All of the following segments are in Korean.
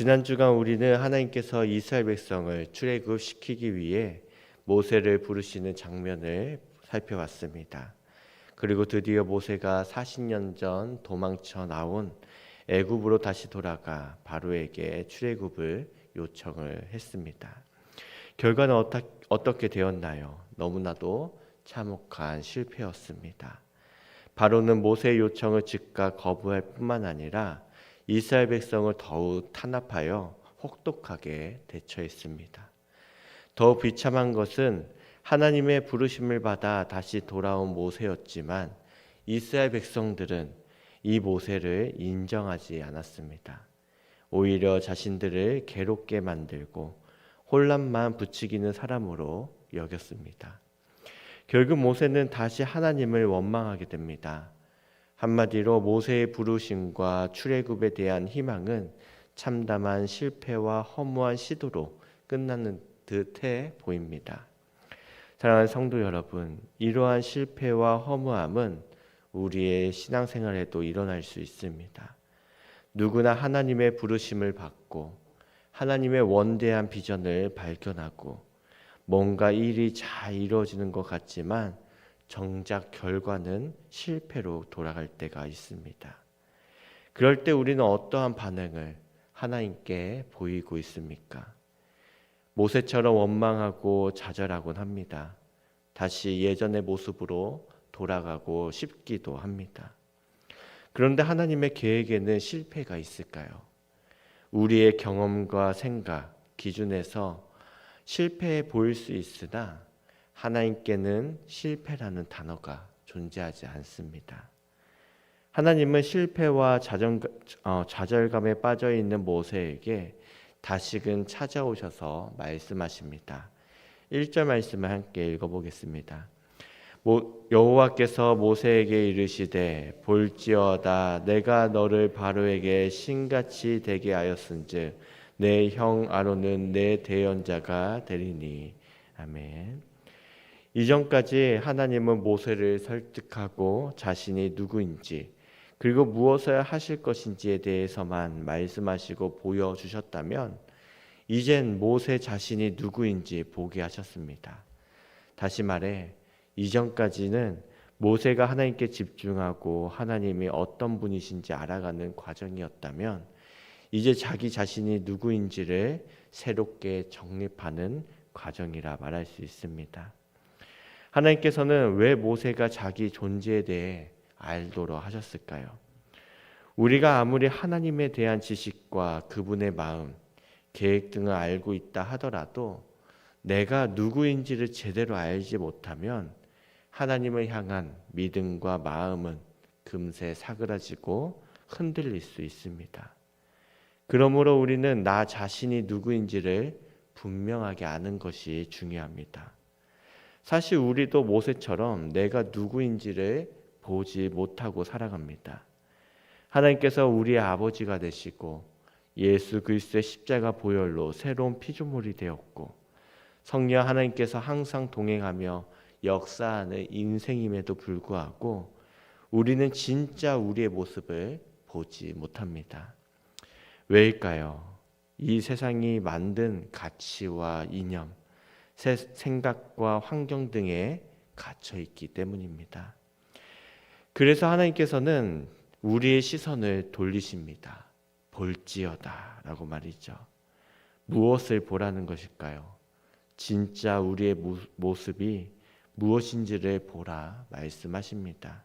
지난 주간 우리는 하나님께서 이스라엘 백성을 출애굽시키기 위해 모세를 부르시는 장면을 살펴봤습니다. 그리고 드디어 모세가 40년 전 도망쳐 나온 애굽으로 다시 돌아가 바로에게 출애굽을 요청을 했습니다. 결과는 어떻게 되었나요? 너무나도 참혹한 실패였습니다. 바로는 모세의 요청을 즉각 거부할 뿐만 아니라 이스라엘 백성을 더욱 탄압하여 혹독하게 대처했습니다. 더욱 비참한 것은 하나님의 부르심을 받아 다시 돌아온 모세였지만 이스라엘 백성들은 이 모세를 인정하지 않았습니다. 오히려 자신들을 괴롭게 만들고 혼란만 부추기는 사람으로 여겼습니다. 결국 모세는 다시 하나님을 원망하게 됩니다. 한마디로 모세의 부르심과 출애굽에 대한 희망은 참담한 실패와 허무한 시도로 끝나는 듯해 보입니다. 사랑하는 성도 여러분, 이러한 실패와 허무함은 우리의 신앙생활에도 일어날 수 있습니다. 누구나 하나님의 부르심을 받고 하나님의 원대한 비전을 발견하고 뭔가 일이 잘 이루어지는 것 같지만 정작 결과는 실패로 돌아갈 때가 있습니다. 그럴 때 우리는 어떠한 반응을 하나님께 보이고 있습니까? 모세처럼 원망하고 좌절하곤 합니다. 다시 예전의 모습으로 돌아가고 싶기도 합니다. 그런데 하나님의 계획에는 실패가 있을까요? 우리의 경험과 생각, 기준에서 실패해 보일 수 있으나 하나님께는 실패라는 단어가 존재하지 않습니다. 하나님은 실패와 좌절감에 빠져 있는 모세에게 다시금 찾아오셔서 말씀하십니다. 1절 말씀을 함께 읽어보겠습니다. 여호와께서 모세에게 이르시되 볼지어다 내가 너를 바로에게 신같이 되게 하였은즉 내 형 아론은 내 대언자가 되리니. 아멘. 이전까지 하나님은 모세를 설득하고 자신이 누구인지 그리고 무엇을 하실 것인지에 대해서만 말씀하시고 보여주셨다면 이젠 모세 자신이 누구인지 보게 하셨습니다. 다시 말해 이전까지는 모세가 하나님께 집중하고 하나님이 어떤 분이신지 알아가는 과정이었다면 이제 자기 자신이 누구인지를 새롭게 정립하는 과정이라 말할 수 있습니다. 하나님께서는 왜 모세가 자기 존재에 대해 알도록 하셨을까요? 우리가 아무리 하나님에 대한 지식과 그분의 마음, 계획 등을 알고 있다 하더라도 내가 누구인지를 제대로 알지 못하면 하나님을 향한 믿음과 마음은 금세 사그라지고 흔들릴 수 있습니다. 그러므로 우리는 나 자신이 누구인지를 분명하게 아는 것이 중요합니다. 사실 우리도 모세처럼 내가 누구인지를 보지 못하고 살아갑니다. 하나님께서 우리의 아버지가 되시고 예수 그리스도의 십자가 보혈로 새로운 피조물이 되었고 성령 하나님께서 항상 동행하며 역사하는 인생임에도 불구하고 우리는 진짜 우리의 모습을 보지 못합니다. 왜일까요? 이 세상이 만든 가치와 이념, 생각과 환경 등에 갇혀 있기 때문입니다. 그래서 하나님께서는 우리의 시선을 돌리십니다. 볼지어다 라고 말이죠. 무엇을 보라는 것일까요? 진짜 우리의 모습이 무엇인지를 보라 말씀하십니다.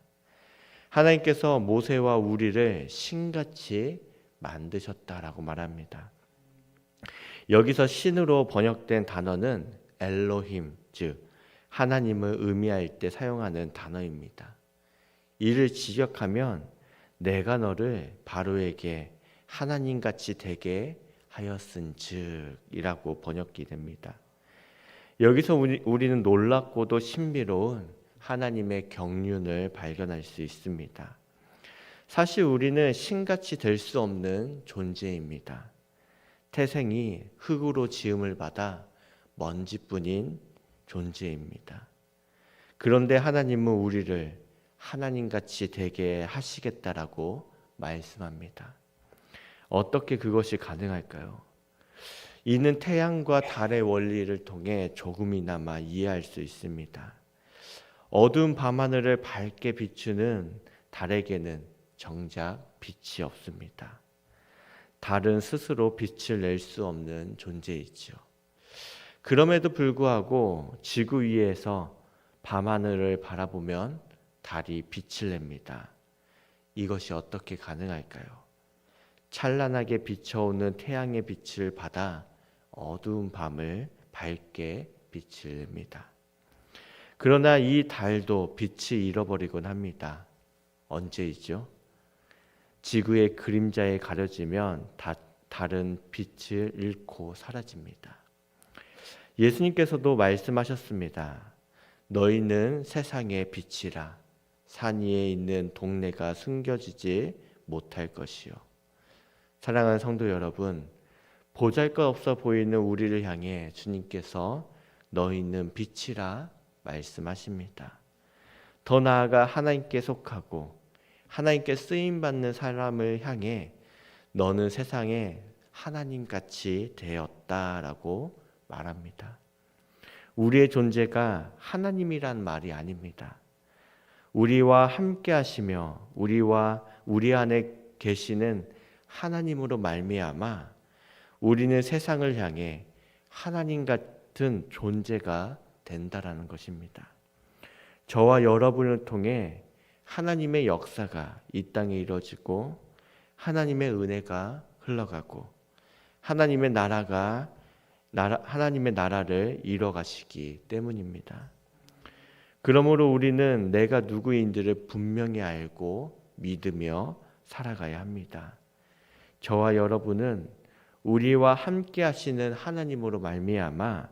하나님께서 모세와 우리를 신같이 만드셨다라고 말합니다. 여기서 신으로 번역된 단어는 엘로힘, 즉 하나님을 의미할 때 사용하는 단어입니다. 이를 직역하면 내가 너를 바로에게 하나님같이 되게 하였은즉이라고 번역이 됩니다. 여기서 우리는 놀랍고도 신비로운 하나님의 경륜을 발견할 수 있습니다. 사실 우리는 신같이 될 수 없는 존재입니다. 태생이 흙으로 지음을 받아 먼지뿐인 존재입니다. 그런데 하나님은 우리를 하나님같이 되게 하시겠다라고 말씀합니다. 어떻게 그것이 가능할까요? 이는 태양과 달의 원리를 통해 조금이나마 이해할 수 있습니다. 어두운 밤하늘을 밝게 비추는 달에게는 정작 빛이 없습니다. 달은 스스로 빛을 낼 수 없는 존재이지요. 그럼에도 불구하고 지구 위에서 밤하늘을 바라보면 달이 빛을 냅니다. 이것이 어떻게 가능할까요? 찬란하게 비춰오는 태양의 빛을 받아 어두운 밤을 밝게 빛을 냅니다. 그러나 이 달도 빛이 잃어버리곤 합니다. 언제이죠? 지구의 그림자에 가려지면 달은 빛을 잃고 사라집니다. 예수님께서도 말씀하셨습니다. 너희는 세상의 빛이라. 산 위에 있는 동네가 숨겨지지 못할 것이요. 사랑하는 성도 여러분, 보잘것없어 보이는 우리를 향해 주님께서 너희는 빛이라 말씀하십니다. 더 나아가 하나님께 속하고 하나님께 쓰임받는 사람을 향해 너는 세상에 하나님같이 되었다라고 말합니다. 우리의 존재가 하나님이란 말이 아닙니다. 우리와 함께 하시며 우리 안에 계시는 하나님으로 말미암아 우리는 세상을 향해 하나님 같은 존재가 된다라는 것입니다. 저와 여러분을 통해 하나님의 역사가 이 땅에 이루어지고 하나님의 은혜가 흘러가고 하나님의 나라를 이뤄가시기 때문입니다. 그러므로 우리는 내가 누구인지를 분명히 알고 믿으며 살아가야 합니다. 저와 여러분은 우리와 함께 하시는 하나님으로 말미암아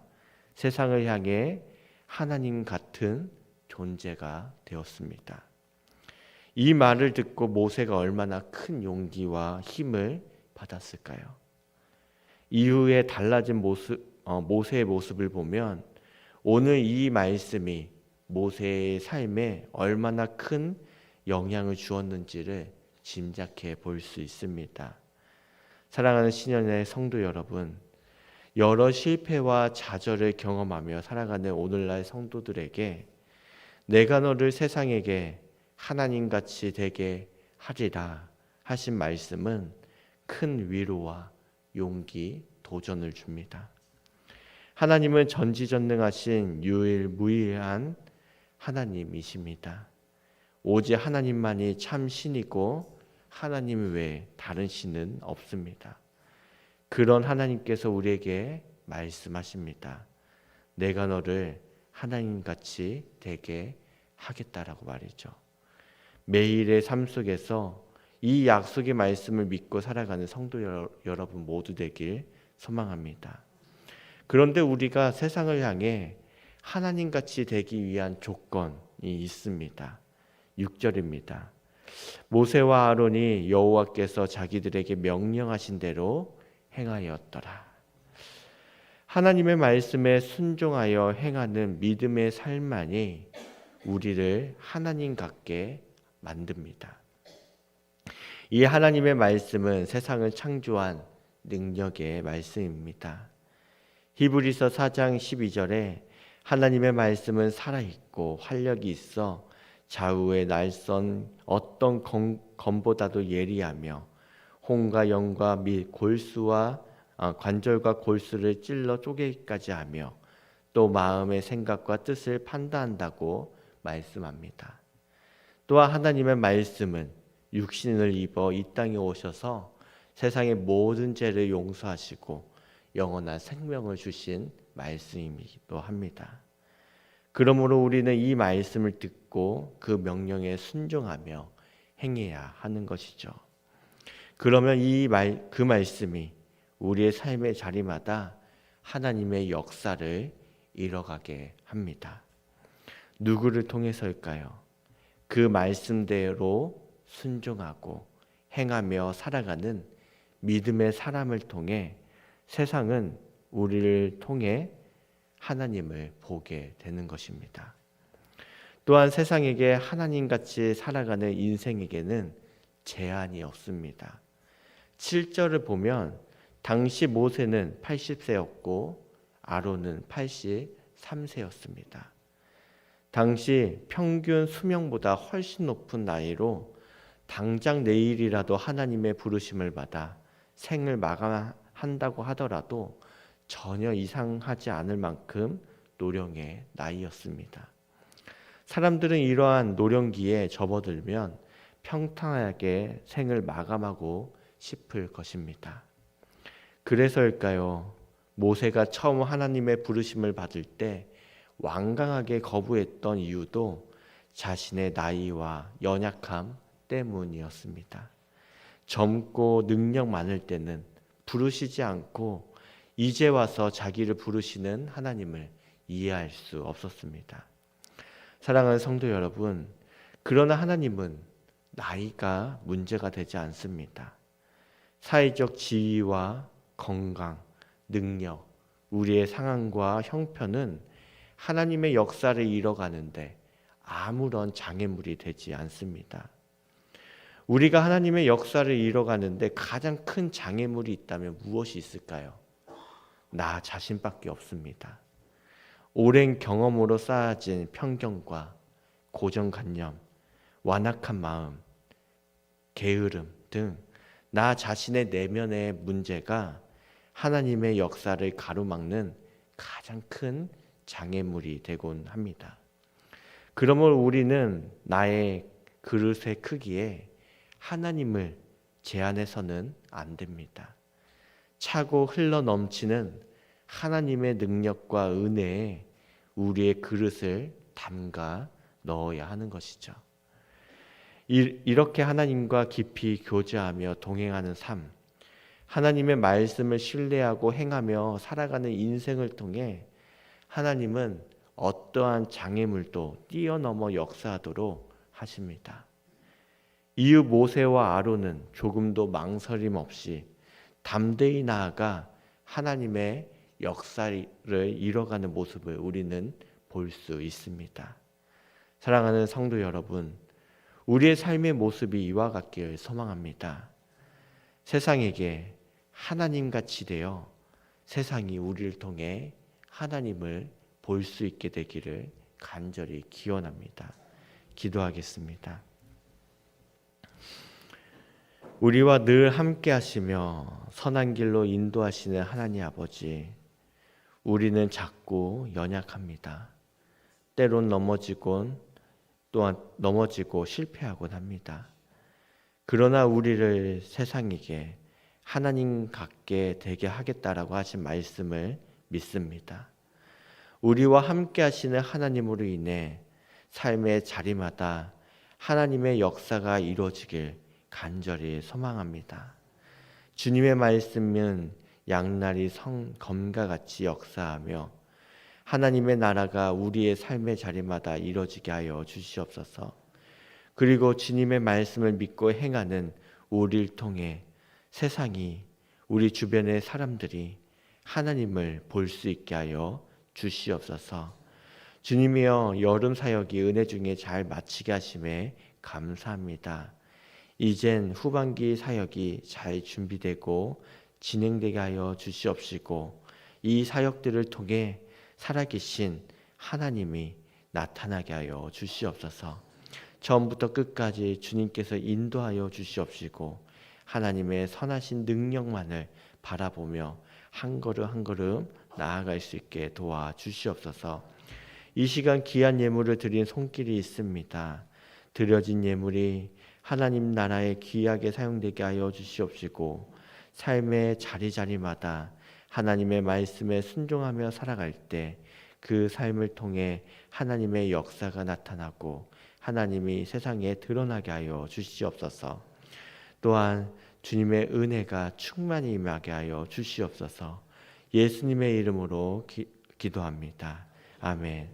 세상을 향해 하나님 같은 존재가 되었습니다. 이 말을 듣고 모세가 얼마나 큰 용기와 힘을 받았을까요? 이후에 달라진 모세의 모습을 보면 오늘 이 말씀이 모세의 삶에 얼마나 큰 영향을 주었는지를 짐작해 볼 수 있습니다. 사랑하는 신년의 성도 여러분, 여러 실패와 좌절을 경험하며 살아가는 오늘날 성도들에게 내가 너를 세상에게 하나님같이 되게 하리라 하신 말씀은 큰 위로와 용기, 도전을 줍니다. 하나님은 전지전능하신 유일무이한 하나님이십니다. 오직 하나님만이 참 신이고 하나님 외에 다른 신은 없습니다. 그런 하나님께서 우리에게 말씀하십니다. 내가 너를 하나님같이 되게 하겠다라고 말이죠. 매일의 삶 속에서 이 약속의 말씀을 믿고 살아가는 성도 여러분 모두 되길 소망합니다. 그런데 우리가 세상을 향해 하나님같이 되기 위한 조건이 있습니다. 6절입니다. 모세와 아론이 여호와께서 자기들에게 명령하신 대로 행하였더라. 하나님의 말씀에 순종하여 행하는 믿음의 삶만이 우리를 하나님 같게 만듭니다. 이 하나님의 말씀은 세상을 창조한 능력의 말씀입니다. 히브리서 4장 12절에 하나님의 말씀은 살아있고 활력이 있어 좌우의 날선 어떤 검보다도 예리하며 홍과 영과 및 관절과 골수를 찔러 쪼개기까지 하며 또 마음의 생각과 뜻을 판단한다고 말씀합니다. 또한 하나님의 말씀은 육신을 입어 이 땅에 오셔서 세상의 모든 죄를 용서하시고 영원한 생명을 주신 말씀이기도 합니다. 그러므로 우리는 이 말씀을 듣고 그 명령에 순종하며 행해야 하는 것이죠. 그러면 그 말씀이 우리의 삶의 자리마다 하나님의 역사를 이뤄가게 합니다. 누구를 통해서일까요? 그 말씀대로 순종하고 행하며 살아가는 믿음의 사람을 통해 세상은 우리를 통해 하나님을 보게 되는 것입니다. 또한 세상에게 하나님같이 살아가는 인생에게는 제한이 없습니다. 7절을 보면 당시 모세는 80세였고 아론은 83세였습니다. 당시 평균 수명보다 훨씬 높은 나이로 당장 내일이라도 하나님의 부르심을 받아 생을 마감한다고 하더라도 전혀 이상하지 않을 만큼 노령의 나이였습니다. 사람들은 이러한 노령기에 접어들면 평탄하게 생을 마감하고 싶을 것입니다. 그래서일까요? 모세가 처음 하나님의 부르심을 받을 때 완강하게 거부했던 이유도 자신의 나이와 연약함 때문이었습니다. 젊고 능력 많을 때는 부르시지 않고 이제 와서 자기를 부르시는 하나님을 이해할 수 없었습니다. 사랑하는 성도 여러분, 그러나 하나님은 나이가 문제가 되지 않습니다. 사회적 지위와 건강, 능력, 우리의 상황과 형편은 하나님의 역사를 이뤄가는데 아무런 장애물이 되지 않습니다. 우리가 하나님의 역사를 이뤄가는데 가장 큰 장애물이 있다면 무엇이 있을까요? 나 자신밖에 없습니다. 오랜 경험으로 쌓아진 편견과 고정관념, 완악한 마음, 게으름 등 나 자신의 내면의 문제가 하나님의 역사를 가로막는 가장 큰 장애물이 되곤 합니다. 그러므로 우리는 나의 그릇의 크기에 하나님을 제한해서는 안 됩니다. 차고 흘러 넘치는 하나님의 능력과 은혜에 우리의 그릇을 담가 넣어야 하는 것이죠. 이렇게 하나님과 깊이 교제하며 동행하는 삶, 하나님의 말씀을 신뢰하고 행하며 살아가는 인생을 통해 하나님은 어떠한 장애물도 뛰어넘어 역사하도록 하십니다. 이후 모세와 아론은 조금도 망설임 없이 담대히 나아가 하나님의 역사를 이뤄가는 모습을 우리는 볼 수 있습니다. 사랑하는 성도 여러분, 우리의 삶의 모습이 이와 같기를 소망합니다. 세상에게 하나님같이 되어 세상이 우리를 통해 하나님을 볼 수 있게 되기를 간절히 기원합니다. 기도하겠습니다. 우리와 늘 함께 하시며 선한 길로 인도하시는 하나님 아버지, 우리는 작고 연약합니다. 때론 넘어지고 실패하곤 합니다. 그러나 우리를 세상에게 하나님 같게 되게 하겠다라고 하신 말씀을 믿습니다. 우리와 함께 하시는 하나님으로 인해 삶의 자리마다 하나님의 역사가 이루어지길 간절히 소망합니다. 주님의 말씀은 양날이 검과 같이 역사하며 하나님의 나라가 우리의 삶의 자리마다 이루어지게 하여 주시옵소서. 그리고 주님의 말씀을 믿고 행하는 우리를 통해 세상이, 우리 주변의 사람들이 하나님을 볼 수 있게 하여 주시옵소서. 주님이여, 여름 사역이 은혜 중에 잘 마치게 하심에 감사합니다. 이젠 후반기 사역이 잘 준비되고 진행되게 하여 주시옵시고 이 사역들을 통해 살아계신 하나님이 나타나게 하여 주시옵소서. 처음부터 끝까지 주님께서 인도하여 주시옵시고 하나님의 선하신 능력만을 바라보며 한 걸음 한 걸음 나아갈 수 있게 도와주시옵소서. 이 시간 귀한 예물을 드린 손길이 있습니다. 드려진 예물이 하나님 나라에 귀하게 사용되게 하여 주시옵시고 삶의 자리자리마다 하나님의 말씀에 순종하며 살아갈 때 그 삶을 통해 하나님의 역사가 나타나고 하나님이 세상에 드러나게 하여 주시옵소서. 또한 주님의 은혜가 충만히 임하게 하여 주시옵소서. 예수님의 이름으로 기도합니다. 아멘.